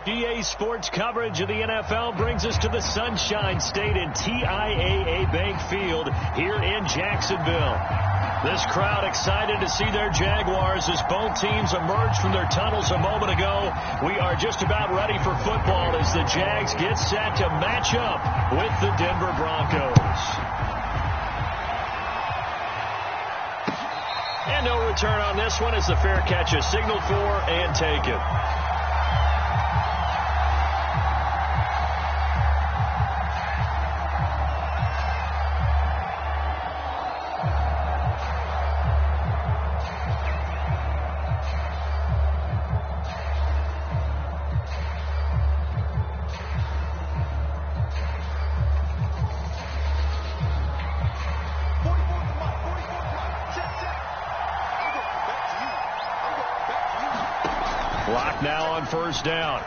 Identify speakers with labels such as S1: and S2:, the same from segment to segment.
S1: EA Sports coverage of the NFL brings us to the Sunshine State and TIAA Bank Field here in Jacksonville. This crowd excited to see their Jaguars as both teams emerged from their tunnels a moment ago. We are just about ready for football as the Jags get set to match up with the Denver Broncos. And no return on this one as the fair catch is signaled for and taken. Clock now on first down.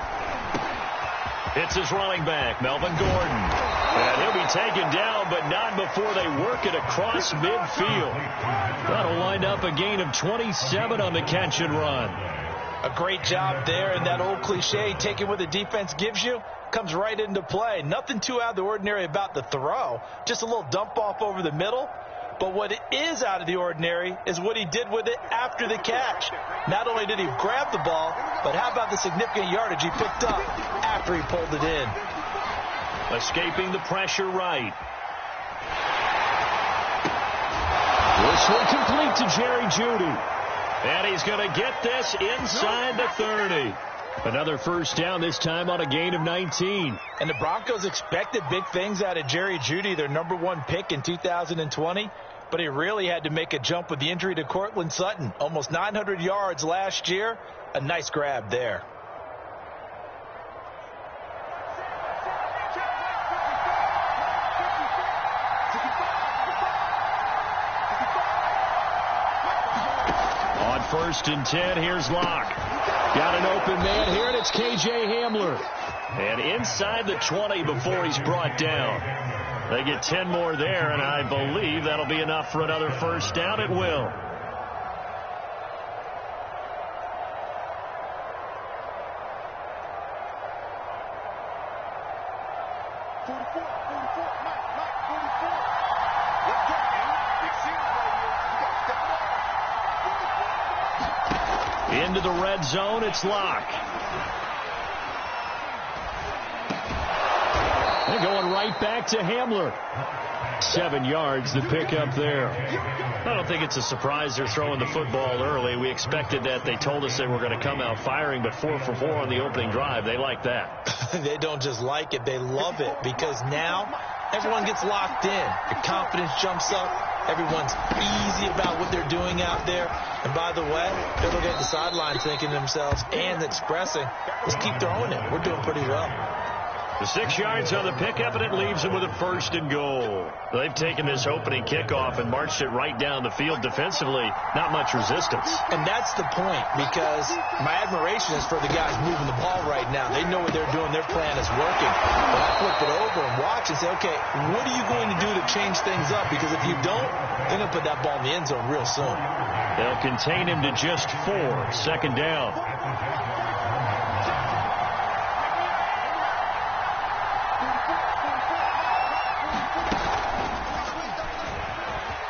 S1: It's his running back, Melvin Gordon. And he'll be taken down, but not before they work it across midfield. That'll wind up a gain of 27 on the catch and run.
S2: A great job there, and that old cliche, taking what the defense gives you, comes right into play. Nothing too out of the ordinary about the throw. Just a little dump off over the middle. But what is out of the ordinary is what he did with it after the catch. Not only did he grab the ball, but how about the significant yardage he picked up after he pulled it in.
S1: Escaping the pressure right. This one complete to Jerry Jeudy. And he's going to get this inside the 30. Another first down, this time on a gain of 19.
S2: And the Broncos expected big things out of Jerry Jeudy, their #1 pick in 2020. But he really had to make a jump with the injury to Courtland Sutton. Almost 900 yards last year. A nice grab there.
S1: On 1st and 10, here's Locke. Got an open man here, and it's K.J. Hamler. And inside the 20 before he's brought down. They get 10 more there, and I believe that'll be enough for another first down. It will. Into the red zone, it's Locke. They're going right back to Hamler. 7 yards to pick up there. I don't think it's a surprise they're throwing the football early. We expected that. They told us they were going to come out firing, but 4 for 4 on the opening drive. They like that.
S2: They don't just like it, they love it, because now everyone gets locked in. Your confidence jumps up. Everyone's easy about what they're doing out there. And by the way, they're looking at the sidelines thinking to themselves and expressing, let's keep throwing it. We're doing pretty well.
S1: The 6 yards on the pickup, and it leaves them with a 1st and goal. They've taken this opening kickoff and marched it right down the field defensively. Not much resistance.
S2: And that's the point, because my admiration is for the guys moving the ball right now. They know what they're doing. Their plan is working. But I flip it over and watch and say, okay, what are you going to do to change things up? Because if you don't, they're going to put that ball in the end zone real soon.
S1: They'll contain him to just 4. 2nd down.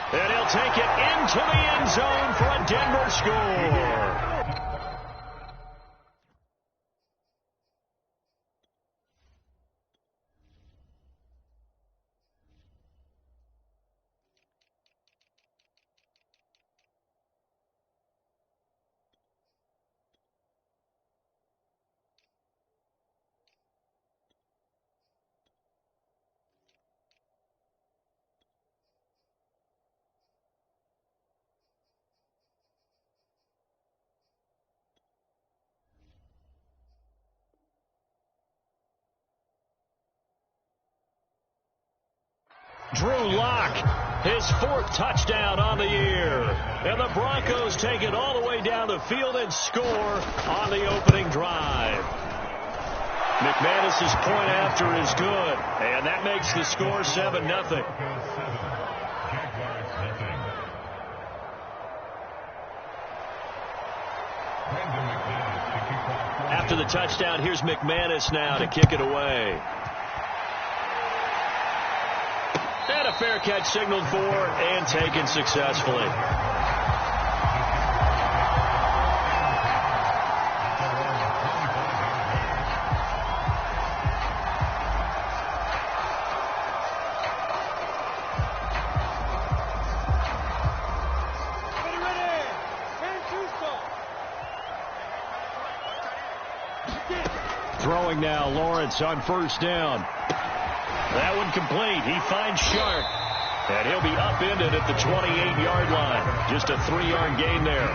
S1: And he'll take it into the end zone for a Denver score. Drew Lock, his 4th touchdown on the year. And the Broncos take it all the way down the field and score on the opening drive. McManus's point after is good, and that makes the score 7-0. after the touchdown. Here's McManus now to kick it away. And a fair catch signaled for and taken successfully. Throwing now, Lawrence on first down. That one complete. He finds Sharp. And he'll be upended at the 28-yard line. Just a 3-yard gain there.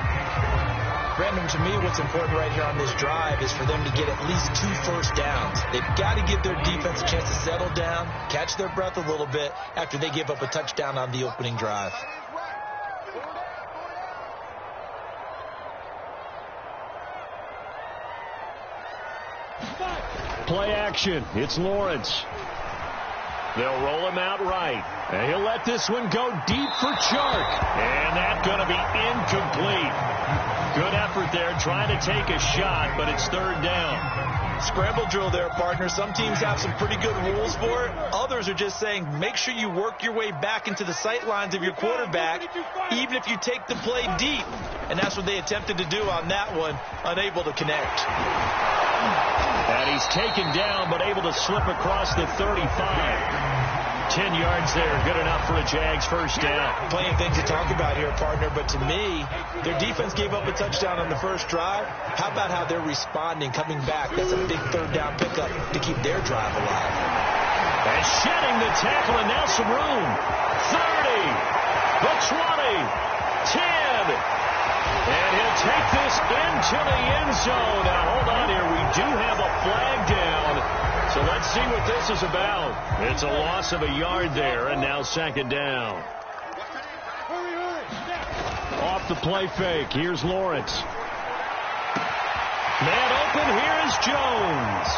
S2: Brandon, to me, what's important right here on this drive is for them to get at least 2 first downs. They've got to give their defense a chance to settle down, catch their breath a little bit after they give up a touchdown on the opening drive.
S1: Play action. It's Lawrence. They'll roll him out right. And he'll let this one go deep for Chark. And that's going to be incomplete. Good effort there trying to take a shot, but it's third down.
S2: Scramble drill there, partner. Some teams have some pretty good rules for it. Others are just saying make sure you work your way back into the sight lines of your quarterback, even if you take the play deep. And that's what they attempted to do on that one, unable to connect.
S1: And he's taken down, but able to slip across the 35. 10 yards there, good enough for a Jags first down.
S2: Plenty of things to talk about here, partner, but to me, their defense gave up a touchdown on the first drive. How about how they're responding, coming back? That's a big third down pickup to keep their drive alive.
S1: And shedding the tackle, and now some room. 30, the 20, 10. And he'll take this into the end zone. Now, hold on here. We do have a flag down. So let's see what this is about. It's a loss of a yard there, and now second down. Off the play fake. Here's Lawrence. Man open. Here's Jones.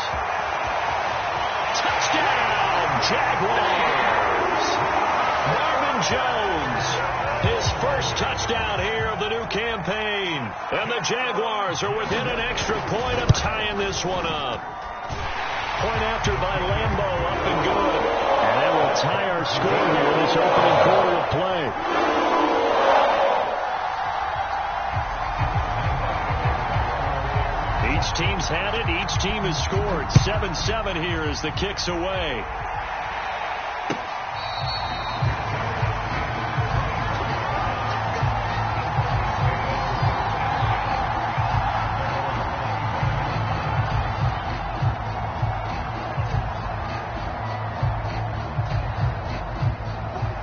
S1: Touchdown, Jaguars. Marvin Jones. His first touchdown here of the new campaign. And the Jaguars are within an extra point of tying this one up. Point after by Lambo, up and good. And that will tie our score here in this opening quarter of play. Each team's had it. Each team has scored. 7-7 here as the kick's away.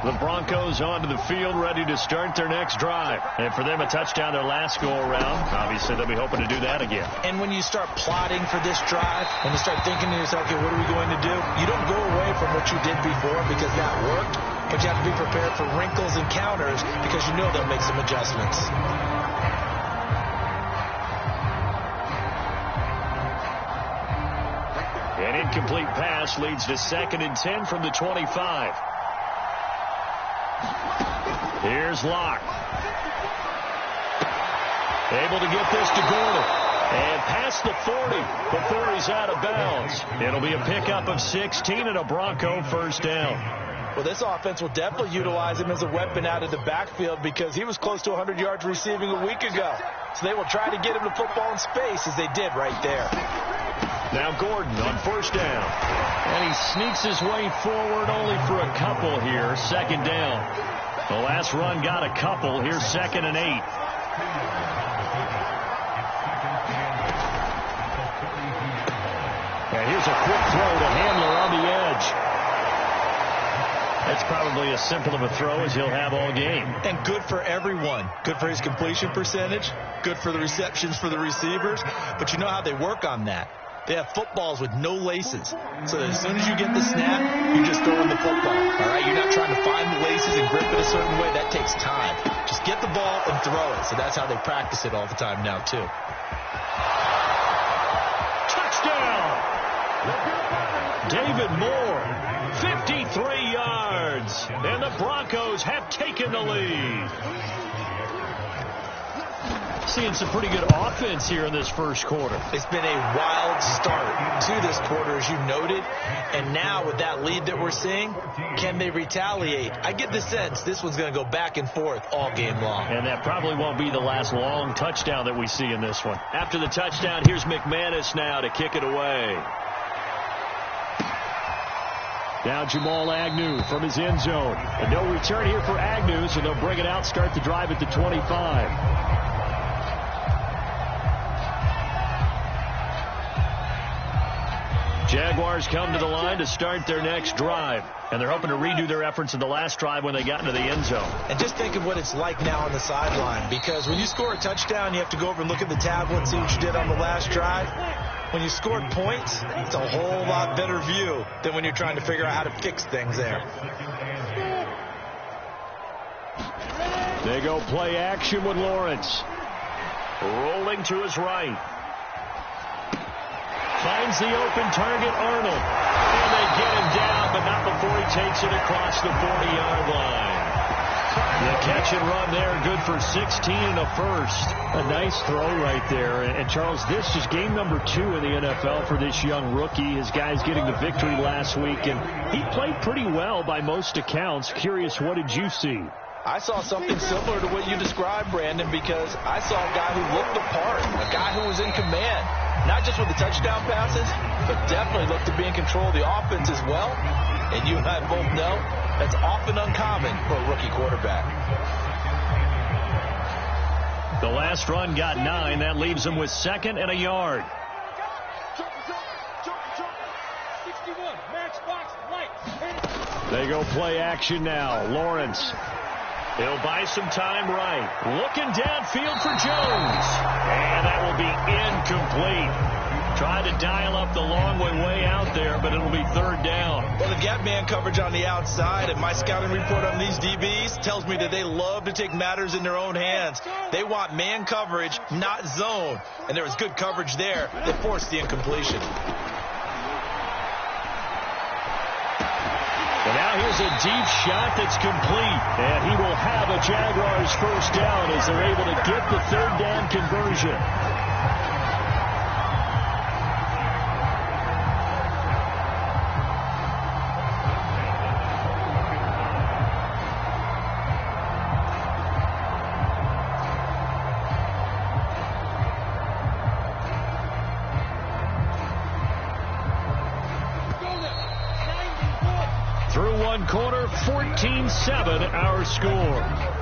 S1: The Broncos onto the field, ready to start their next drive. And for them, a touchdown their last go-around. Obviously, they'll be hoping to do that again.
S2: And when you start plotting for this drive, when you start thinking to yourself, okay, what are we going to do? You don't go away from what you did before because that worked, but you have to be prepared for wrinkles and counters because you know they'll make some adjustments.
S1: An incomplete pass leads to 2nd and 10 from the 25. Here's Locke. Able to get this to Gordon. And past the 40 before he's out of bounds. It'll be a pickup of 16 and a Bronco first down.
S2: Well, this offense will definitely utilize him as a weapon out of the backfield because he was close to 100 yards receiving a week ago. So they will try to get him the football in space as they did right there.
S1: Now Gordon on first down. And he sneaks his way forward only for a couple here. Second down. The last run got a couple. Here's 2nd and 8. And here's a quick throw to Handler on the edge. That's probably as simple of a throw as he'll have all game.
S2: And good for everyone. Good for his completion percentage. Good for the receptions for the receivers. But you know how they work on that. They have footballs with no laces. So that as soon as you get the snap, you're just throwing the football. All right? You're not trying to find the laces and grip it a certain way. That takes time. Just get the ball and throw it. So that's how they practice it all the time now, too.
S1: Touchdown! David Moore, 53 yards. And the Broncos have taken the lead. seeing some pretty good offense here in this first quarter.
S2: It's been a wild start to this quarter, as you noted. And now with that lead that we're seeing, can they retaliate? I get the sense this one's going to go back and forth all game long.
S1: And that probably won't be the last long touchdown that we see in this one. After the touchdown, here's McManus now to kick it away. Now Jamal Agnew from his end zone. And no return here for Agnew, so they'll bring it out, start the drive at the 25. Jaguars come to the line to start their next drive. And they're hoping to redo their efforts in the last drive when they got into the end zone.
S2: And just think of what it's like now on the sideline. Because when you score a touchdown, you have to go over and look at the tablet and see what you did on the last drive. When you scored points, it's a whole lot better view than when you're trying to figure out how to fix things there.
S1: They go play action with Lawrence. Rolling to his right. Finds the open target, Arnold. And they get him down, but not before he takes it across the 40-yard line. The catch and run there, good for 16 and a first. A nice throw right there. And Charles, this is game number 2 in the NFL for this young rookie. His guys getting the victory last week, and he played pretty well by most accounts. Curious, what did you see?
S2: I saw something similar to what you described, Brandon, because I saw a guy who looked the part, a guy who was in command, not just with the touchdown passes, but definitely looked to be in control of the offense as well. And you and I both know that's often uncommon for a rookie quarterback.
S1: The last run got 9. That leaves him with 2nd and a yard. They go play action now. Lawrence. He'll buy some time right. Looking downfield for Jones. And that will be incomplete. Tried to dial up the long way out there, but it'll be 3rd down.
S2: Well, they've got man coverage on the outside, and my scouting report on these DBs tells me that they love to take matters in their own hands. They want man coverage, not zone. And there was good coverage there that forced the incompletion.
S1: And now here's a deep shot that's complete. And he will have a Jaguars first down as they're able to get the 3rd down conversion. Through one quarter, 14-7 our score.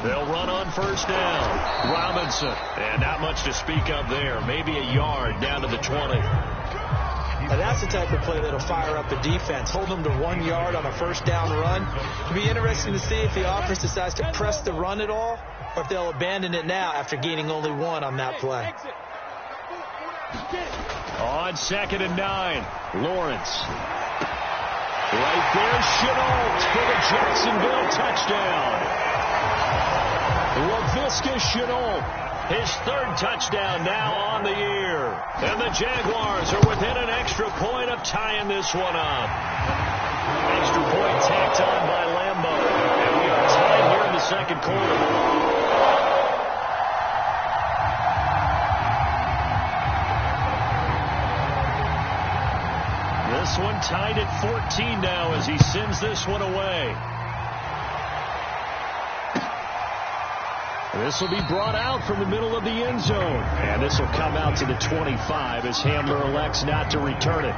S1: They'll run on first down. Robinson. And not much to speak of there. Maybe a yard down to the 20.
S2: Now that's the type of play that'll fire up a defense. Hold them to 1 yard on a first down run. It'll be interesting to see if the offense decides to press the run at all, or if they'll abandon it now after gaining only 1 on that play.
S1: On 2nd and 9, Lawrence. Right there, Chenault for the Jacksonville touchdown. LaVisca Chenault, his 3rd touchdown now on the year. And the Jaguars are within an extra point of tying this one up. Extra point tacked on by Lambeau. And we are tied here in the 2nd quarter. This one tied at 14 now as he sends this one away. This will be brought out from the middle of the end zone. And this will come out to the 25 as Hamler elects not to return it.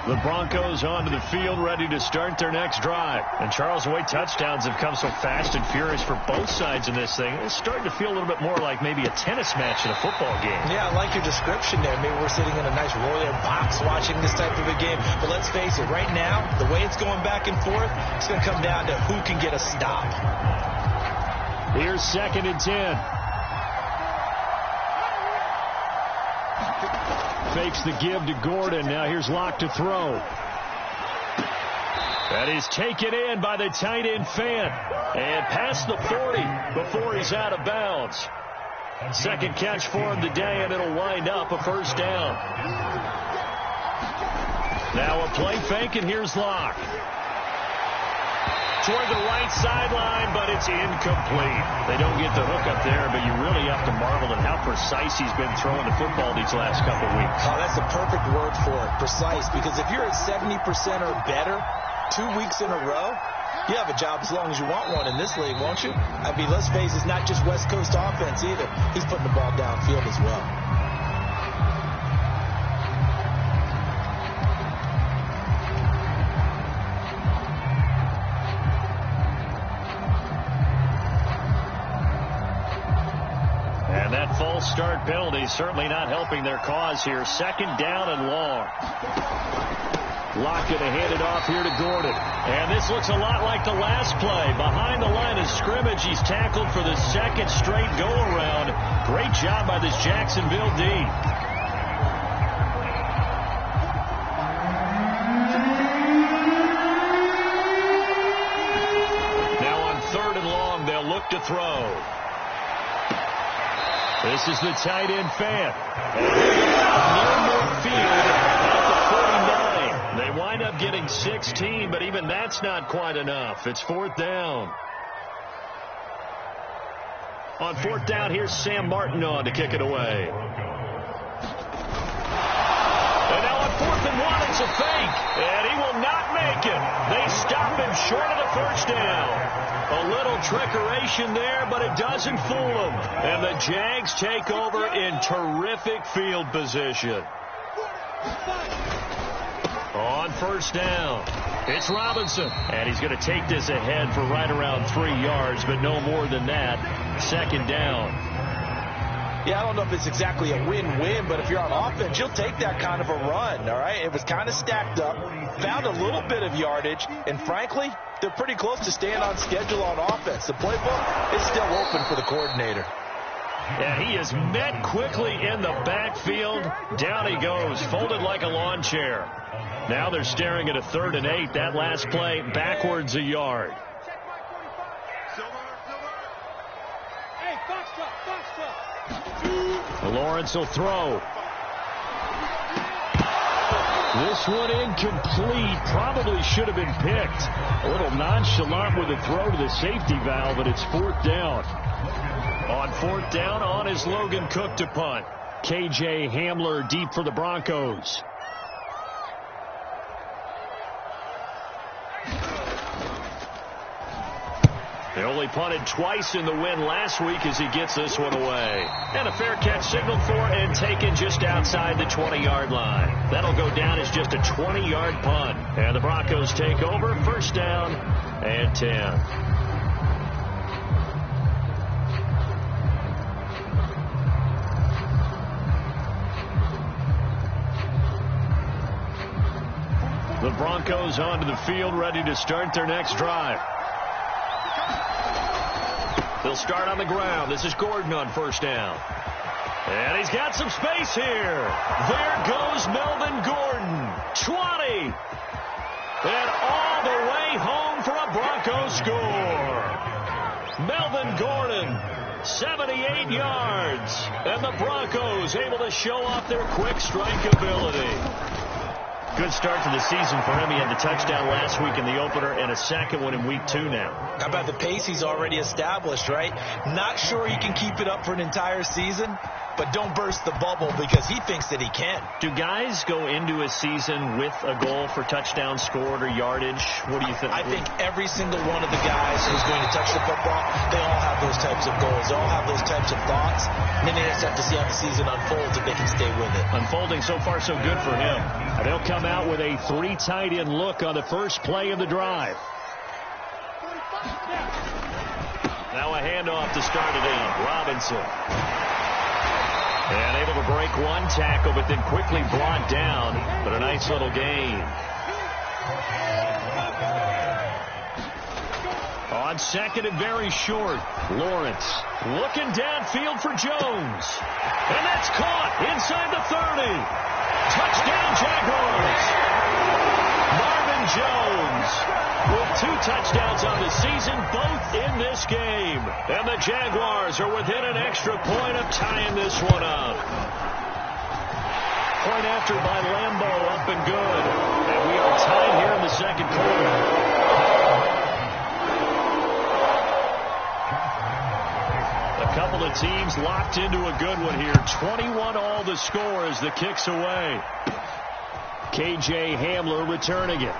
S1: The Broncos onto the field, ready to start their next drive. And Charles, the way touchdowns have come so fast and furious for both sides in this thing, it's starting to feel a little bit more like maybe a tennis match in a football game.
S2: Yeah, I like your description there. Maybe we're sitting in a nice royal box watching this type of a game. But let's face it, right now, the way it's going back and forth, it's going to come down to who can get a stop.
S1: Here's 2nd and 10. Fakes the give to Gordon. Now here's Locke to throw. That is taken in by the tight end Fant. And past the 40 before he's out of bounds. Second catch for him today, and it'll wind up a first down. Now a play fake, and here's Locke. Toward the right sideline, but it's incomplete. They don't get the hook up there, but you really have to marvel at how precise he's been throwing the football these last couple of weeks.
S2: Oh, that's the perfect word for it, precise, because if you're at 70% or better 2 weeks in a row, you have a job as long as you want one in this league, won't you? I mean, let's face it, it's not just West Coast offense either. He's putting the ball downfield as well.
S1: False start penalty certainly not helping their cause here. 2nd down and long. Locke going to hand it off here to Gordon. And this looks a lot like the last play. Behind the line of scrimmage, he's tackled for the 2nd straight go-around. Great job by this Jacksonville D. Now on 3rd and long, they'll look to throw. This is the tight end Fant. Near midfield at the 49. They wind up getting 16, but even that's not quite enough. It's 4th down. On 4th down, here's Sam Martin on to kick it away. And now on 4th and 1, it's a fake. And he will not make it. They stop him short of the first down. A little trickeration there, but it doesn't fool them. And the Jags take over in terrific field position. On 1st down, it's Robinson. And he's going to take this ahead for right around 3 yards, but no more than that. 2nd down.
S2: Yeah, I don't know if it's exactly a win-win, but if you're on offense, you'll take that kind of a run, all right? It was kind of stacked up, found a little bit of yardage, and frankly, they're pretty close to staying on schedule on offense. The playbook is still open for the coordinator.
S1: And he is met quickly in the backfield. Down he goes, folded like a lawn chair. Now they're staring at a 3rd and 8. That last play, backwards a yard. Lawrence will throw. This one incomplete. Probably should have been picked. A little nonchalant with a throw to the safety valve, but it's 4th down. On 4th down, on is Logan Cook to punt. KJ Hamler deep for the Broncos. They only punted twice in the win last week as he gets this one away. And a fair catch signaled for and taken just outside the 20-yard line. That'll go down as just a 20-yard punt. And the Broncos take over, 1st down and 10. The Broncos onto the field, ready to start their next drive. They'll start on the ground. This is Gordon on 1st down. And he's got some space here. There goes Melvin Gordon. 20. And all the way home for a Broncos score. Melvin Gordon, 78 yards. And the Broncos able to show off their quick strike ability. Good start to the season for him. He had the touchdown last week in the opener and a 2nd one in week 2 now.
S2: How about the pace he's already established, right? Not sure he can keep it up for an entire season, but don't burst the bubble because he thinks that he can.
S1: Do guys go into a season with a goal for touchdowns scored or yardage? What do you think?
S2: I think every single one of the guys who's going to touch the football, they all have those types of goals. They all have those types of thoughts. And then they just have to see how the season unfolds if they can stay with it.
S1: Unfolding so far so good for him. And they'll come out with a 3 tight end look on the first play of the drive. Now a handoff to start it in. Robinson. And able to break one tackle, but then quickly brought down. But a nice little gain. On second and very short, Lawrence looking downfield for Jones. And that's caught inside the 30. Touchdown Jaguars. Marvin Jones with 2 touchdowns on the season, both in this game. And the Jaguars are within an extra point of tying this one up. Point after by Lambeau, up and good. And we are tied here in the second quarter. A couple of teams locked into a good one here. 21 all the score as the kick's away. KJ Hamler returning it.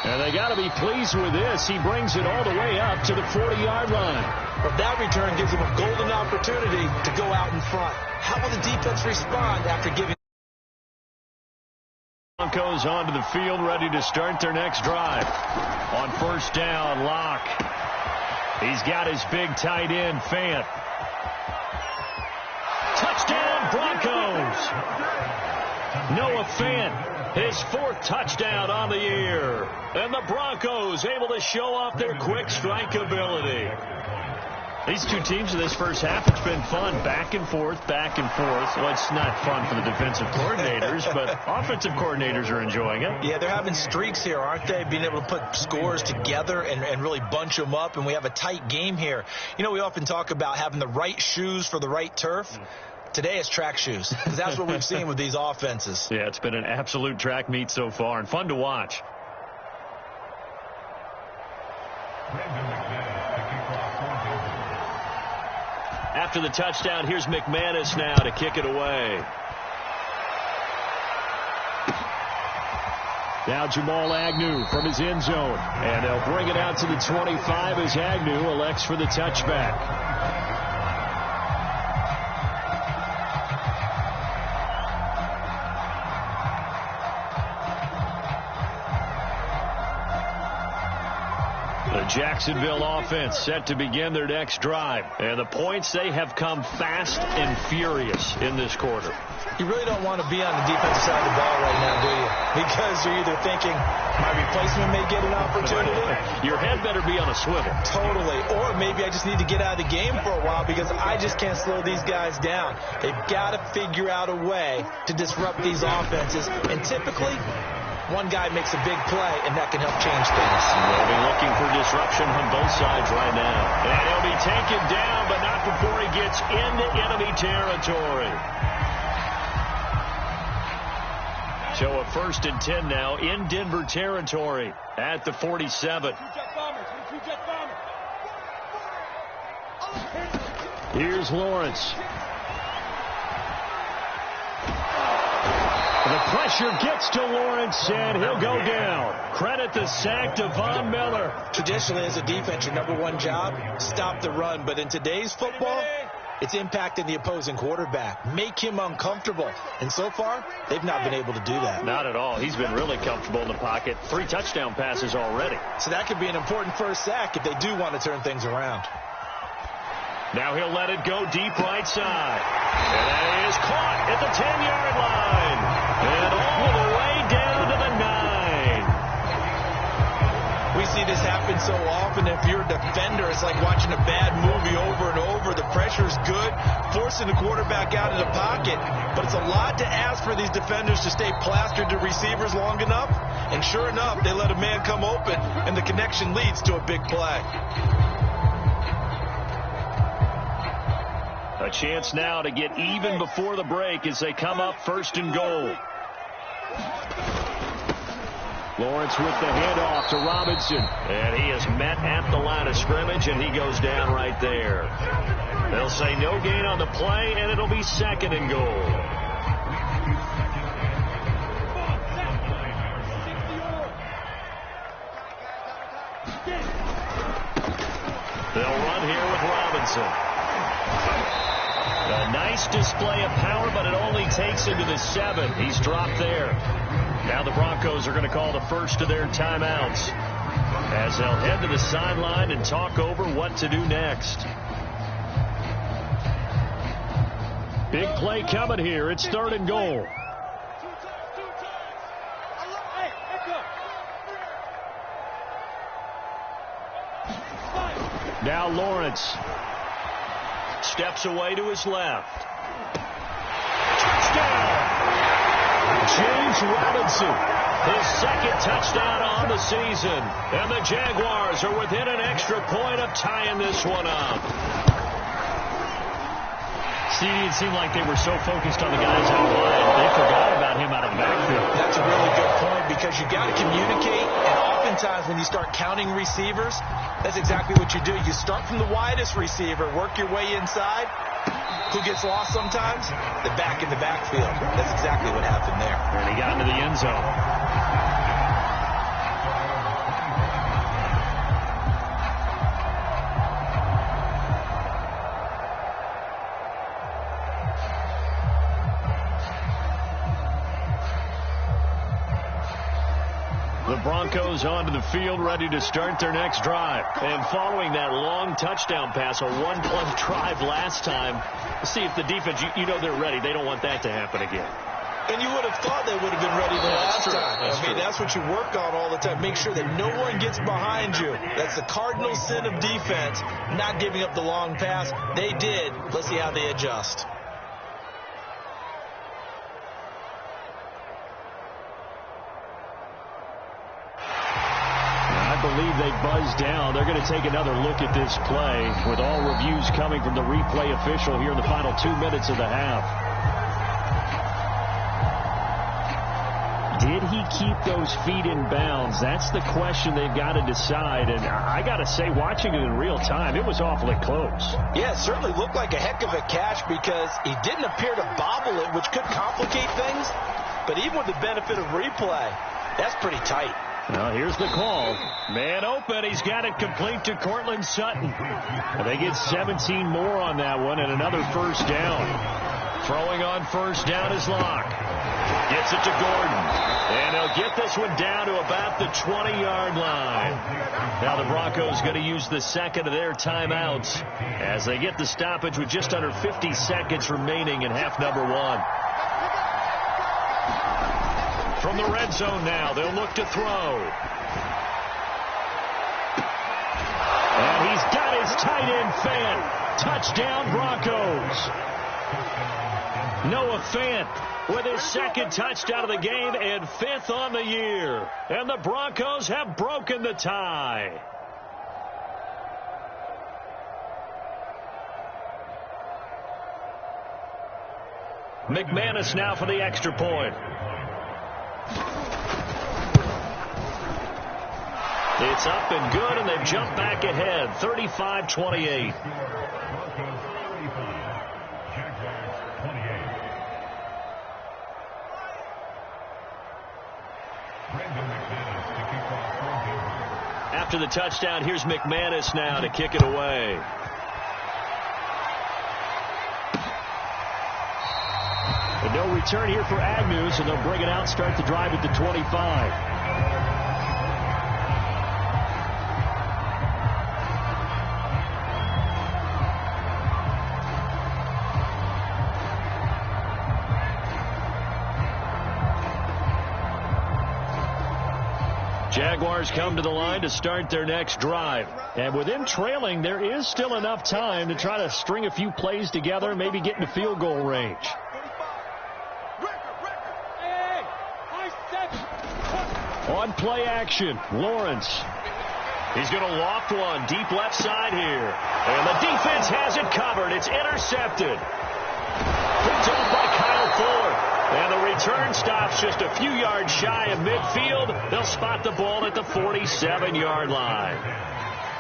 S1: And they got to be pleased with this. He brings it all the way up to the 40-yard line.
S2: But that return gives him a golden opportunity to go out in front. How will the defense respond after giving
S1: Broncos onto the field, ready to start their next drive? On first down, Locke. He's got his big tight end, Fant. Touchdown, Broncos. Noah Fant, his 4th touchdown on the year. And the Broncos able to show off their quick strike ability. These two teams in this first half, it's been fun. Back and forth, back and forth. Well, it's not fun for the defensive coordinators, but offensive coordinators are enjoying it.
S2: Yeah, they're having streaks here, aren't they? Being able to put scores together and really bunch them up, and we have a tight game here. You know, we often talk about having the right shoes for the right turf. Today it's track shoes, because that's what we've seen with these offenses.
S1: Yeah, it's been an absolute track meet so far, and fun to watch. After the touchdown, here's McManus now to kick it away. Now Jamal Agnew from his end zone. And they'll bring it out to the 25 as Agnew elects for the touchback. The Jacksonville offense set to begin their next drive. And the points, they have come fast and furious in this quarter.
S2: You really don't want to be on the defensive side of the ball right now, do you? Because you're either thinking, my replacement may get an opportunity.
S1: Your head better be on a swivel.
S2: Totally. Or maybe I just need to get out of the game for a while because I just can't slow these guys down. They've got to figure out a way to disrupt these offenses. And typically, one guy makes a big play, and that can help change things.
S1: They'll be looking for disruption from both sides right now. And he'll be taken down, but not before he gets into enemy territory. So a 1st and 10 now in Denver territory at the 47. Here's Lawrence. The pressure gets to Lawrence, and he'll go down. Credit the sack to Von Miller.
S2: Traditionally, as a defense, your #1 job, stop the run. But in today's football, it's impacting the opposing quarterback. Make him uncomfortable. And so far, they've not been able to do that.
S1: Not at all. He's been really comfortable in the pocket. 3 touchdown passes already.
S2: So that could be an important first sack if they do want to turn things around.
S1: Now he'll let it go deep right side. And that is caught at the 10-yard line. And all the way down to the 9.
S2: We see this happen so often. If you're a defender, it's like watching a bad movie over and over. The pressure's good, forcing the quarterback out of the pocket. But it's a lot to ask for these defenders to stay plastered to receivers long enough. And sure enough, they let a man come open, and the connection leads to a big play.
S1: A chance now to get even before the break as they come up 1st and goal. Lawrence with the handoff to Robinson. And he is met at the line of scrimmage, and he goes down right there. They'll say no gain on the play, and it'll be 2nd and goal. They'll run here with Robinson. A nice display of power, but it only takes him to the 7. He's dropped there. Now the Broncos are going to call the first of their timeouts as they'll head to the sideline and talk over what to do next. Big play coming here. It's 3rd and goal. Now Lawrence steps away to his left. Touchdown! James Robinson, his 2nd touchdown on the season. And the Jaguars are within an extra point of tying this one up. See, it seemed like they were so focused on the guys out wide, they forgot about him out of the backfield.
S2: That's a really good point because you got to communicate, and oftentimes when you start counting receivers, that's exactly what you do. You start from the widest receiver, work your way inside. Who gets lost sometimes? The back in the backfield. That's exactly what happened there.
S1: And he got into the end zone. The Broncos onto the field, ready to start their next drive. And following that long touchdown pass, a one-play drive last time, see if the defense, you know they're ready. They don't want that to happen again.
S2: And you would have thought they would have been ready the last time. That's what you work on all the time. Make sure that no one gets behind you. That's the cardinal sin of defense, not giving up the long pass. They did. Let's see how they adjust.
S1: I believe they buzzed down. They're going to take another look at this play with all reviews coming from the replay official here in the final 2 minutes of the half. Did he keep those feet in bounds? That's the question they've got to decide. And I got to say, watching it in real time, it was awfully close.
S2: Yeah, it certainly looked like a heck of a catch because he didn't appear to bobble it, which could complicate things. But even with the benefit of replay, that's pretty tight.
S1: Well, here's the call. Man open. He's got it complete to Cortland Sutton. And they get 17 more on that one and another first down. Throwing on first down is Locke. Gets it to Gordon. And he'll get this one down to about the 20-yard line. Now the Broncos going to use the 2nd of their timeouts as they get the stoppage with just under 50 seconds remaining in half number 1. From the red zone now, they'll look to throw. And he's got his tight end Fant. Touchdown Broncos. Noah Fant with his 2nd touchdown of the game and 5th on the year. And the Broncos have broken the tie. McManus now for the extra point. It's up and good, and they've jumped back ahead, 35-28. After the touchdown, here's McManus now to kick it away. And no return here for Agnew, so they'll bring it out, start the drive at the 25. Jaguars come to the line to start their next drive. And with them trailing, there is still enough time to try to string a few plays together, maybe get into field goal range. On play action, Lawrence. He's going to loft one deep left side here. And the defense has it covered. It's intercepted. Picked off by Kyle Fuller. And the return stops just a few yards shy of midfield. They'll spot the ball at the 47-yard line.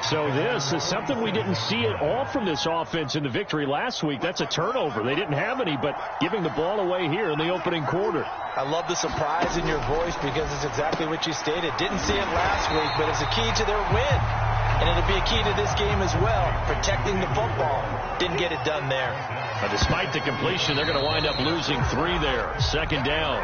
S1: So this is something we didn't see at all from this offense in the victory last week. That's a turnover. They didn't have any, but giving the ball away here in the opening quarter.
S2: I love the surprise in your voice because it's exactly what you stated. Didn't see it last week, but it's a key to their win. And it'll be a key to this game as well, protecting the football. Didn't get it done there.
S1: But despite the completion, they're going to wind up losing 3 there. Second down.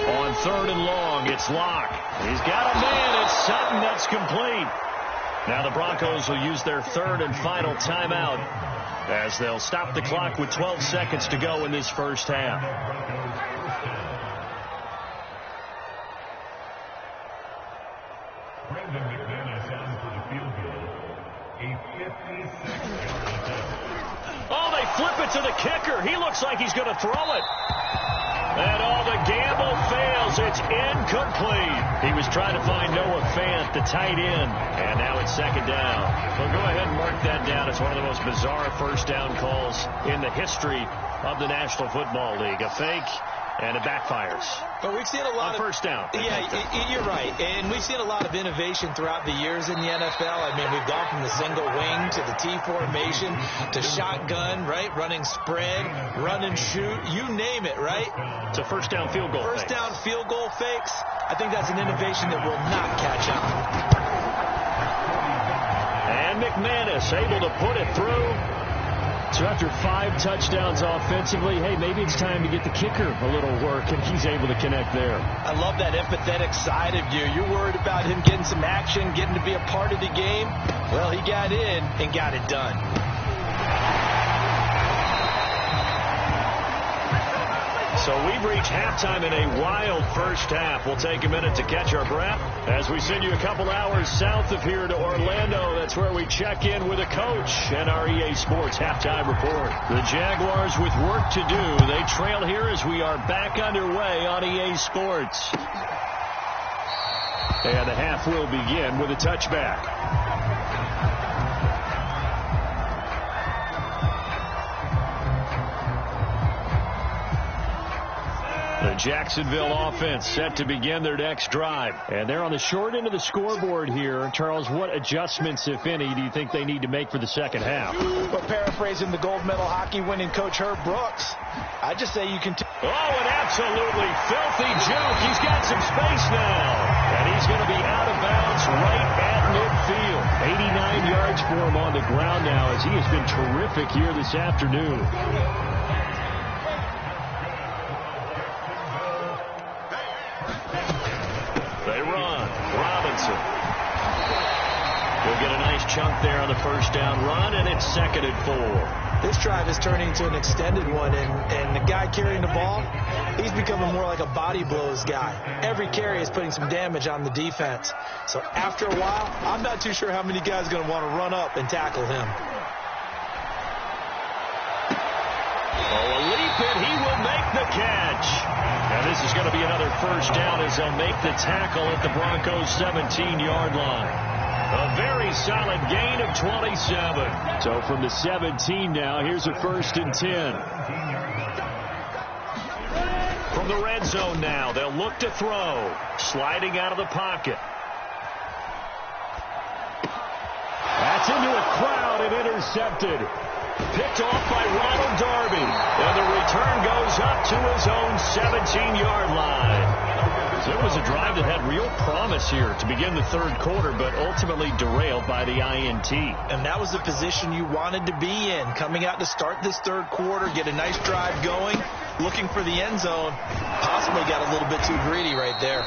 S1: On 3rd and long, it's Locke. He's got a man. It's Sutton. That's complete. Now the Broncos will use their 3rd and final timeout as they'll stop the clock with 12 seconds to go in this first half. Oh, they flip it to the kicker. He looks like he's going to throw it. And all the gamble fails. It's incomplete. He was trying to find Noah Fant, the tight end. And now it's second down. Well, go ahead and mark that down. It's one of the most bizarre first down calls in the history of the National Football League. A fake, and it backfires.
S2: But we've seen a lot of
S1: first down.
S2: Yeah, you're right. And we've seen a lot of innovation throughout the years in the NFL. I mean, we've gone from the single wing to the T formation to shotgun, right? Running spread, run and shoot, you name it, right?
S1: To first down field goal
S2: fakes. First down field goal fakes. I think that's an innovation that will not catch on.
S1: And McManus able to put it through. So after 5 touchdowns offensively, hey, maybe it's time to get the kicker a little work, and he's able to connect there.
S2: I love that empathetic side of you. You're worried about him getting some action, getting to be a part of the game. Well, he got in and got it done.
S1: So we've reached halftime in a wild first half. We'll take a minute to catch our breath as we send you a couple hours south of here to Orlando. That's where we check in with a coach and our EA Sports halftime report. The Jaguars with work to do. They trail here as we are back underway on EA Sports. And the half will begin with a touchback. The Jacksonville offense set to begin their next drive. And they're on the short end of the scoreboard here. Charles, what adjustments, if any, do you think they need to make for the second half?
S2: Well, paraphrasing the gold medal hockey winning coach Herb Brooks, I just say you can...
S1: Oh, an absolutely filthy joke. He's got some space now. And he's going to be out of bounds right at midfield. 89 yards for him on the ground now as he has been terrific here this afternoon. They run. Robinson. We'll get a nice chunk there on the first down run, and it's 2nd and 4.
S2: This drive is turning into an extended one, and the guy carrying the ball, he's becoming more like a body blows guy. Every carry is putting some damage on the defense. So after a while, I'm not too sure how many guys are going to want to run up and tackle him.
S1: Oh, a leap, and he will make the catch. And this is going to be another first down as they'll make the tackle at the Broncos' 17-yard line. A very solid gain of 27. So from the 17 now, here's a 1st and 10. From the red zone now, they'll look to throw. Sliding out of the pocket. That's into a crowd and intercepted. Picked off by Ronald Darby. And the return goes up to his own 17-yard line. So it was a drive that had real promise here to begin the 3rd quarter, but ultimately derailed by the INT.
S2: And that was the position you wanted to be in. Coming out to start this 3rd quarter, get a nice drive going, looking for the end zone. Possibly got a little bit too greedy right there.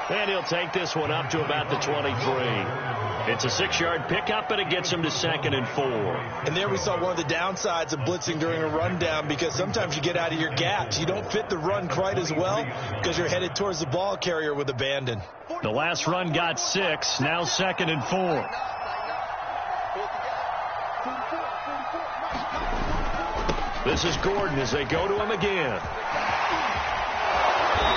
S1: And he'll take this one up to about the 23. It's a 6-yard pickup, and it gets him to 2nd and 4.
S2: And there we saw one of the downsides of blitzing during a rundown, because sometimes you get out of your gaps. You don't fit the run quite as well because you're headed towards the ball carrier with abandon.
S1: The last run got 6, now 2nd and 4. This is Gordon as they go to him again.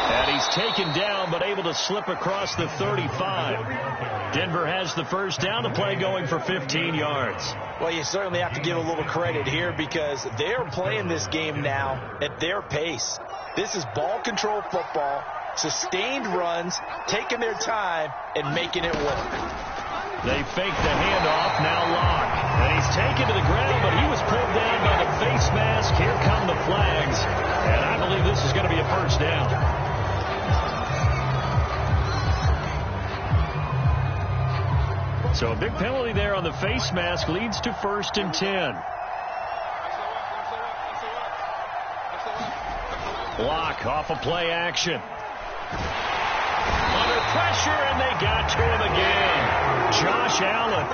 S1: And he's taken down, but able to slip across the 35. Denver has the first down. The play going for 15 yards.
S2: Well, you certainly have to give a little credit here because they're playing this game now at their pace. This is ball control football, sustained runs, taking their time, and making it work.
S1: They fake the handoff, now Locke. And he's taken to the ground, but he was pulled down by the face mask. Here come the flags. And I believe this is going to be a first down. So a big penalty there on the face mask leads to 1st and 10. Locke off of play action. Under pressure, and they got to him again. Josh Allen,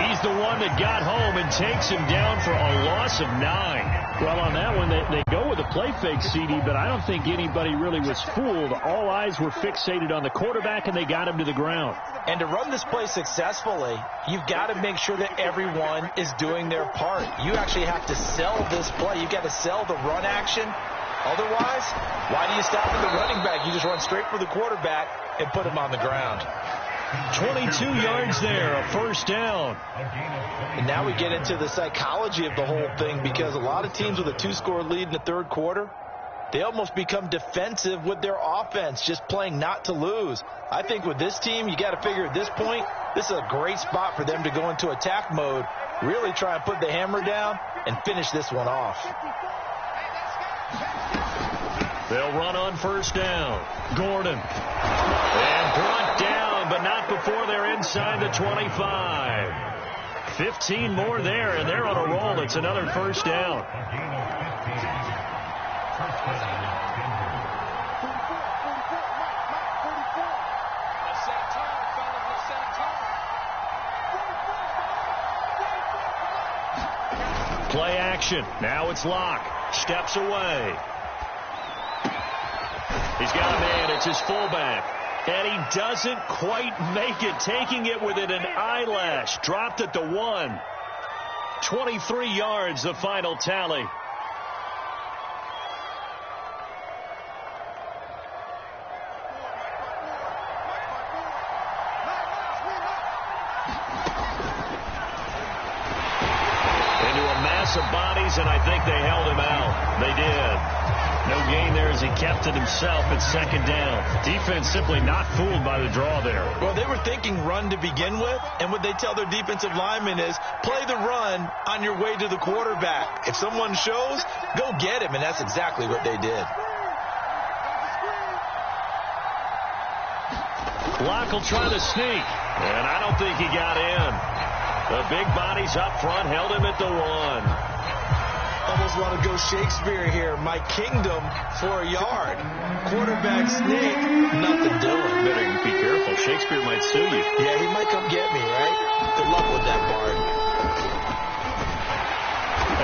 S1: he's the one that got home and takes him down for a loss of 9.
S3: Well, on that one, they go with a play fake, CD, but I don't think anybody really was fooled. All eyes were fixated on the quarterback, and they got him to the ground.
S2: And to run this play successfully, you've got to make sure that everyone is doing their part. You actually have to sell this play. You've got to sell the run action. Otherwise, why do you stop at the running back? You just run straight for the quarterback and put him on the ground.
S1: 22 yards there, a first down.
S2: And now we get into the psychology of the whole thing because a lot of teams with a 2-score lead in the third quarter, they almost become defensive with their offense, just playing not to lose. I think with this team, you got to figure at this point, this is a great spot for them to go into attack mode, really try and put the hammer down and finish this one off.
S1: They'll run on first down. Gordon. And brought down, but not before they're inside the 25. 15 more there, and they're on a roll. It's another first down. Play action. Now it's Locke. Steps away. He's got a man. It's his fullback. And he doesn't quite make it, taking it within an eyelash. Dropped at the 1. 23 yards, the final tally. Into a mass of bodies, and I think they held him out. They did. No gain there as he kept it himself at second down. Defense simply not fooled by the draw there.
S2: Well, they were thinking run to begin with, and what they tell their defensive linemen is play the run on your way to the quarterback. If someone shows, go get him, and that's exactly what they did.
S1: Locke will try to sneak, and I don't think he got in. The big bodies up front held him at the 1.
S2: Almost want to go Shakespeare here. My kingdom for a yard. Quarterback sneak, nothing doing.
S1: Better be careful. Shakespeare might sue you.
S2: Yeah, he might come get me, right? Good luck with that, Bard.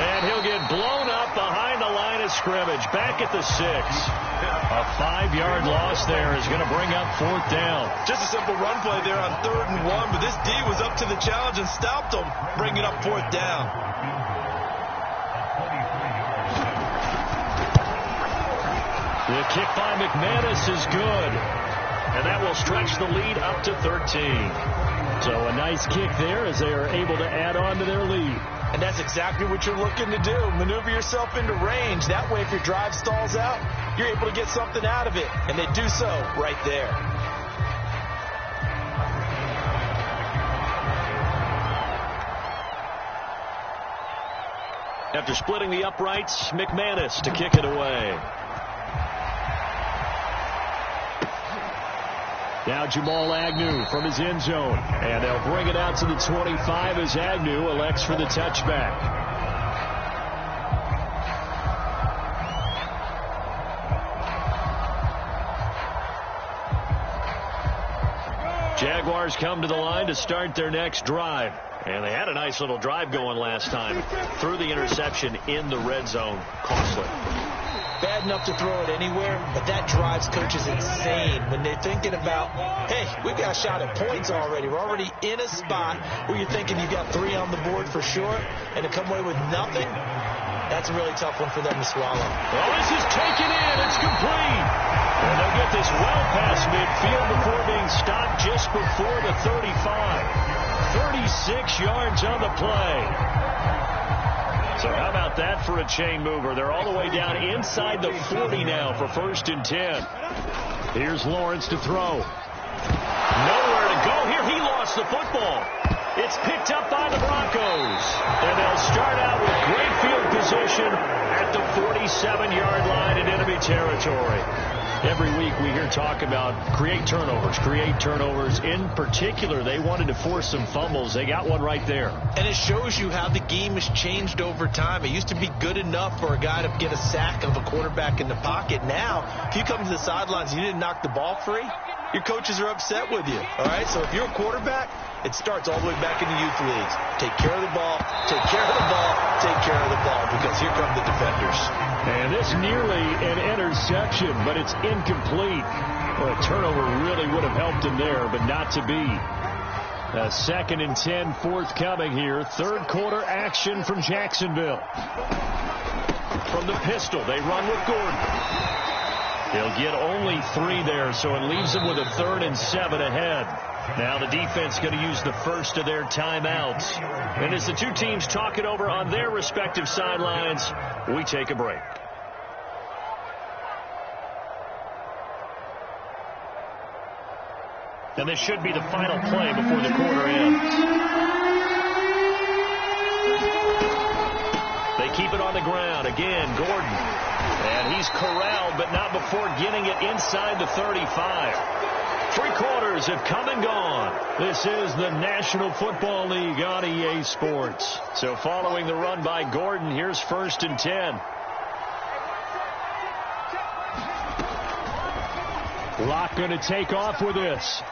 S1: And he'll get blown up behind the line of scrimmage. Back at the 6. A 5-yard loss there is going to bring up 4th down.
S2: Just a simple run play there on 3rd and 1, but this D was up to the challenge and stopped him, bringing up 4th down.
S1: The kick by McManus is good. And that will stretch the lead up to 13.
S3: So a nice kick there as they are able to add on to their lead.
S2: And that's exactly what you're looking to do. Maneuver yourself into range. That way, if your drive stalls out, you're able to get something out of it. And they do so right there.
S1: After splitting the uprights, McManus to kick it away. Now Jamal Agnew from his end zone. And they'll bring it out to the 25 as Agnew elects for the touchback. Jaguars come to the line to start their next drive. And they had a nice little drive going last time. Threw the interception in the red zone. Costly.
S2: Bad enough to throw it anywhere, but that drives coaches insane when they're thinking about, hey, we've got a shot at points already. We're already in a spot where you're thinking you've got 3 on on the board for sure, and to come away with nothing, that's a really tough one for them to swallow.
S1: Well, this is taken in. It's complete. And they'll get this well past midfield before being stopped just before the 35. 36 yards on the play. So how about that for a chain mover? They're all the way down inside the 40 now for 1st and 10. Here's Lawrence to throw. Nowhere to go here. He lost the football. It's picked up by the Broncos. And they'll start out with great field position at the 47-yard line in enemy territory. Every week we hear talk about create turnovers. In particular, they wanted to force some fumbles. They got one right there.
S2: And it shows you how the game has changed over time. It used to be good enough for a guy to get a sack of a quarterback in the pocket. Now, if you come to the sidelines and you didn't knock the ball free, your coaches are upset with you. All right, so if you're a quarterback, it starts all the way back in the youth leagues. Take care of the ball, take care of the ball, take care of the ball, because here come the defenders.
S3: And this nearly an interception, but it's incomplete. Well, a turnover really would have helped him there, but not to be. A 2nd and 10 forthcoming here. 3rd quarter action from Jacksonville. From the pistol, they run with Gordon. They'll get only 3 there, so it leaves them with a 3rd and 7 ahead. Now the defense going to use the first of their timeouts. And as the two teams talk it over on their respective sidelines, we take a break. And this should be the final play before the quarter ends. They keep it on the ground. Again, Gordon. And he's corralled, but not before getting it inside the 35. 3 quarters have come and gone. This is the National Football League on EA Sports. So following the run by Gordon, here's 1st and 10. Locke going to take off with this.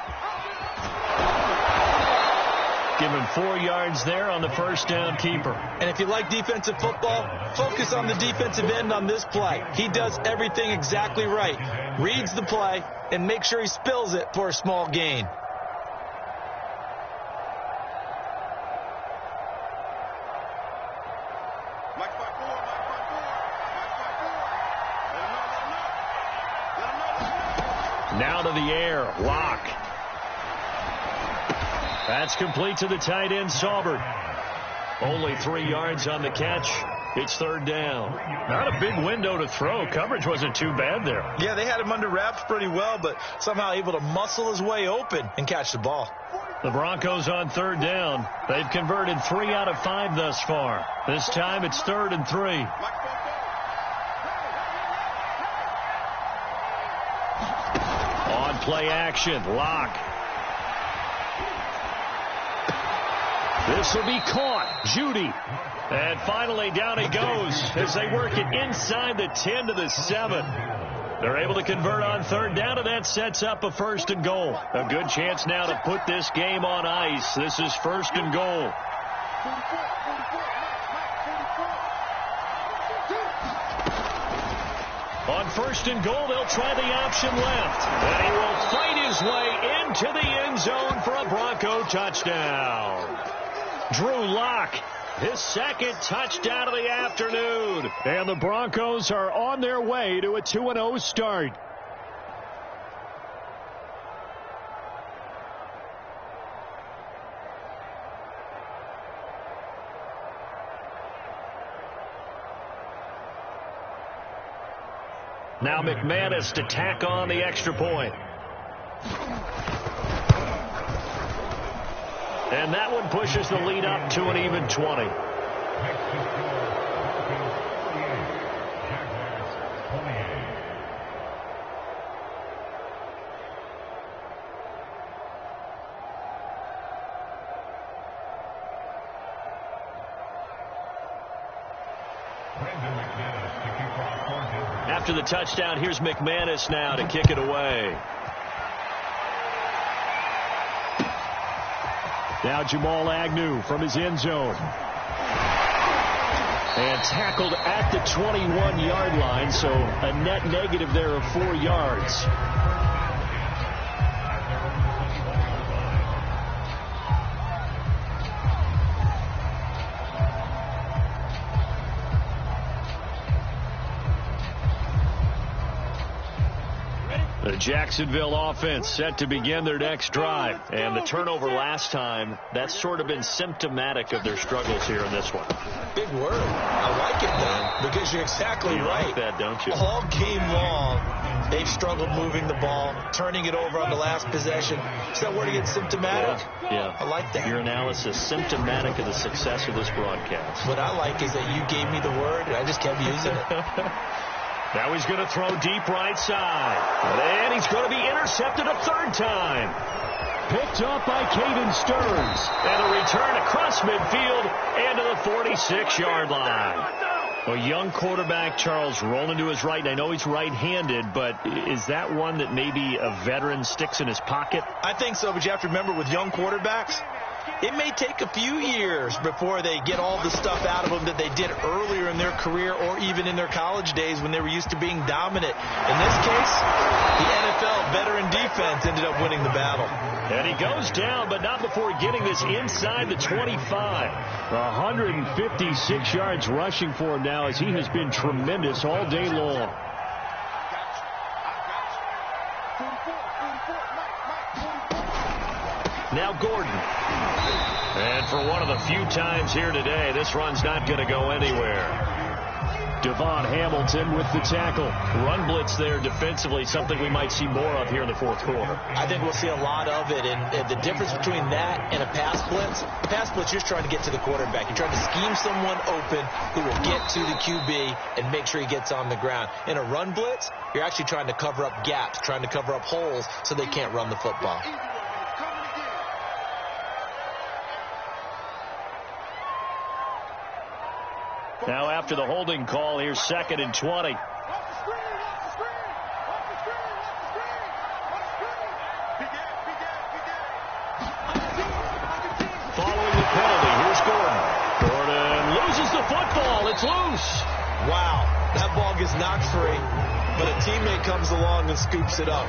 S3: Give him 4 yards there on the first down keeper.
S2: And if you like defensive football, focus on the defensive end on this play. He does everything exactly right. Reads the play and make sure he spills it for a small gain.
S3: Now to the air. Locke. That's complete to the tight end, Saubert. Only 3 yards on the catch. It's 3rd down. Not a big window to throw. Coverage wasn't too bad there.
S2: Yeah, they had him under wraps pretty well, but somehow able to muscle his way open and catch the ball.
S3: The Broncos on 3rd down. They've converted 3 out of 5 thus far. This time it's 3rd and 3. On play action, Locke. This will be caught. Judy. And finally down he goes as they work it inside the 10 to the 7. They're able to convert on 3rd down, and that sets up a 1st and goal. A good chance now to put this game on ice. This is 1st and goal. On 1st and goal, they'll try the option left. And he will fight his way into the end zone for a Bronco touchdown. Drew Locke, his 2nd touchdown of the afternoon. And the Broncos are on their way to a 2-0 start. Now McManus to tack on the extra point. And that one pushes the lead up to an even 20. After the touchdown, here's McManus now to kick it away. Now Jamal Agnew from his end zone. And tackled at the 21-yard line, so a net negative there of 4 yards. The Jacksonville offense set to begin their next drive.
S1: And the turnover last time, that's sort of been symptomatic of their struggles here in this one.
S2: Big word. I like it, though, because you're exactly right.
S1: You like that, don't you?
S2: All game long, they've struggled moving the ball, turning it over on the last possession. Is that word again, symptomatic?
S1: Yeah.
S2: I like that.
S1: Your analysis, symptomatic of the success of this broadcast.
S2: What I like is that you gave me the word, and I just kept using it.
S3: Now he's going to throw deep right side. And he's going to be intercepted a third time. Picked up by Caden Stearns.
S1: And a return across midfield and to the 46-yard line.
S3: A young quarterback, Charles, rolling to his right. And I know he's right-handed, but is that one that maybe a veteran sticks in his pocket?
S2: I think so, but you have to remember with young quarterbacks, it may take a few years before they get all the stuff out of them that they did earlier in their career or even in their college days when they were used to being dominant. In this case, the NFL veteran defense ended up winning the battle.
S3: And he goes down, but not before getting this inside the 25. 156 yards rushing for him now as he has been tremendous all day long.
S1: Now Gordon. And for one of the few times here today, this run's not going to go anywhere.
S3: Devon Hamilton with the tackle.
S1: Run blitz there defensively, something we might see more of here in the fourth quarter.
S2: I think we'll see a lot of it, and the difference between that and a pass blitz, you're trying to get to the quarterback. You're trying to scheme someone open who will get to the QB and make sure he gets on the ground. In a run blitz, you're actually trying to cover up gaps, trying to cover up holes so they can't run the football.
S3: Now after the holding call, here's 2nd and 20.
S1: Following the penalty, here's Gordon. Gordon loses the football. It's loose.
S2: Wow, that ball gets knocked free, but a teammate comes along and scoops it up.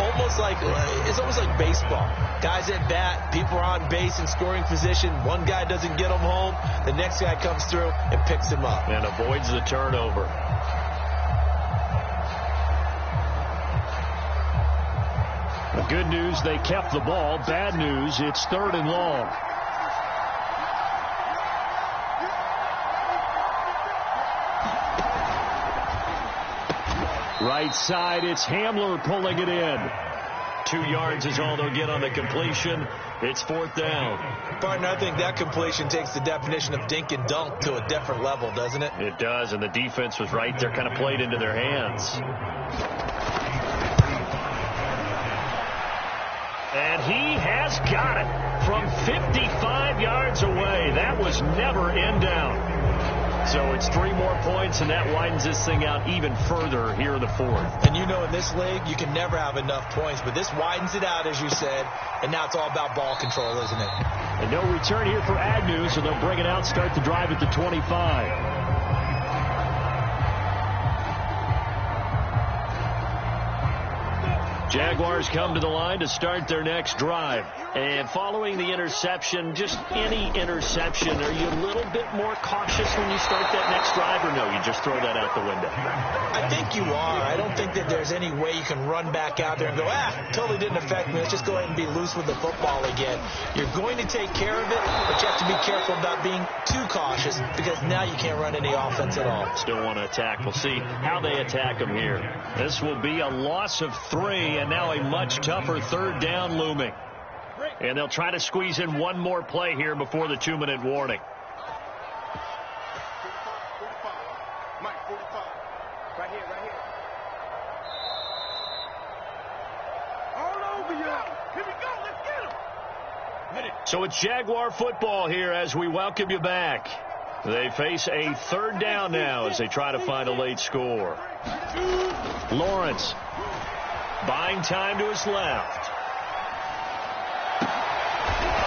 S2: It's almost like baseball. Guys at bat, people are on base in scoring position. One guy doesn't get them home. The next guy comes through and picks him up.
S1: And avoids the turnover.
S3: The good news, they kept the ball. Bad news, it's 3rd and long. Right side, it's Hamler pulling it in.
S1: 2 yards is all they'll get on the completion. It's 4th down.
S2: Partner, I think that completion takes the definition of dink and dunk to a different level, doesn't it?
S1: It does, and the defense was right there, kind of played into their hands.
S3: And he has got it from 55 yards away. That was never in down.
S1: So it's 3 more points, and that widens this thing out even further here in the 4th.
S2: And you know in this league, you can never have enough points, but this widens it out, as you said, and now it's all about ball control, isn't it?
S3: And no return here for Agnew, so they'll bring it out, start the drive at the 25. Jaguars come to the line to start their next drive.
S1: And following the interception, just any interception, are you a little bit more cautious when you start that next drive, or no, you just throw that out the window?
S2: I think you are. I don't think that there's any way you can run back out there and go, totally didn't affect me. Let's just go ahead and be loose with the football again. You're going to take care of it, but you have to be careful about being too cautious because now you can't run any offense at all.
S1: Still want to attack. We'll see how they attack them here.
S3: This will be a loss of 3, and now a much tougher 3rd down looming. And they'll try to squeeze in one more play here before the 2-minute warning.
S4: Right here. All over you. Here we go. Let's get him.
S3: So it's Jaguar football here as we welcome you back. They face a 3rd down now as they try to find a late score. Lawrence buying time to his left.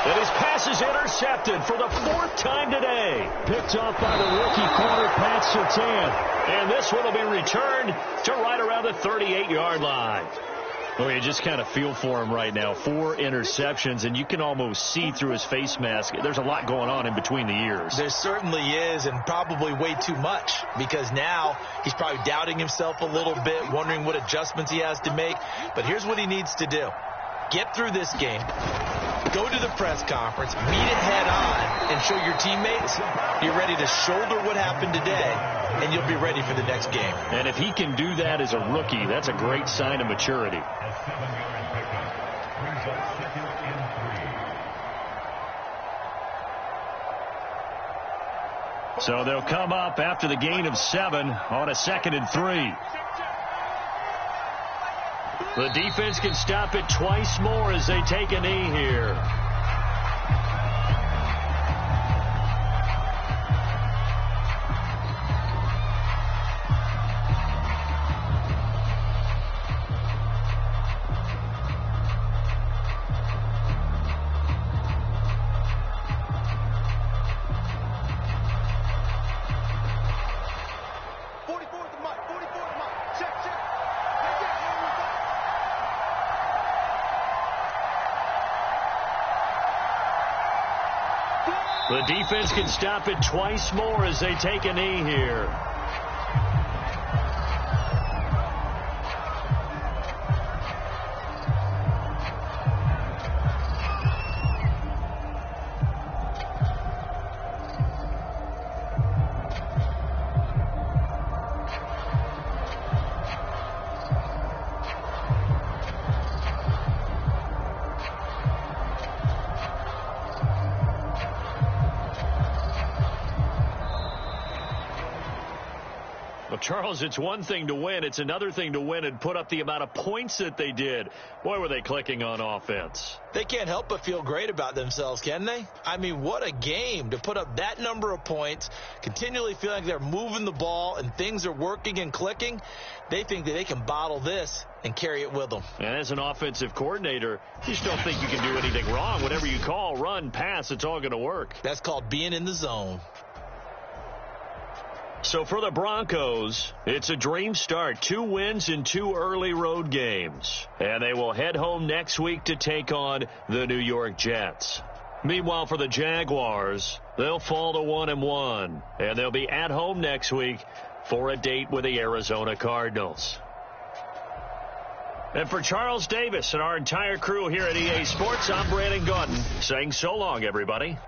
S3: And his pass is intercepted for the 4th time today. Picked off by the rookie corner, Pat Surtain.
S1: And this one will be returned to right around the 38-yard line.
S3: Well, you just kind of feel for him right now. 4 interceptions, and you can almost see through his face mask. There's a lot going on in between the ears.
S2: There certainly is, and probably way too much, because now he's probably doubting himself a little bit, wondering what adjustments he has to make. But here's what he needs to do. Get through this game, go to the press conference, meet it head on, and show your teammates you're ready to shoulder what happened today, and you'll be ready for the next game.
S3: And if he can do that as a rookie, that's a great sign of maturity. So they'll come up after the gain of 7 on a 2nd and 3. The defense can stop it twice more as they take a knee here. The defense can stop it twice more as they take a knee here. Well, Charles, it's one thing to win. It's another thing to win and put up the amount of points that they did. Boy, were they clicking on offense.
S2: They can't help but feel great about themselves, can they? I mean, what a game to put up that number of points, continually feeling like they're moving the ball and things are working and clicking. They think that they can bottle this and carry it with them.
S3: And as an offensive coordinator, you just don't think you can do anything wrong. Whatever you call, run, pass, it's all going to work.
S2: That's called being in the zone.
S3: So for the Broncos, it's a dream start. 2 wins in 2 early road games. And they will head home next week to take on the New York Jets. Meanwhile, for the Jaguars, they'll fall to 1-1. And they'll be at home next week for a date with the Arizona Cardinals. And for Charles Davis and our entire crew here at EA Sports, I'm Brandon Gaudin saying so long, everybody.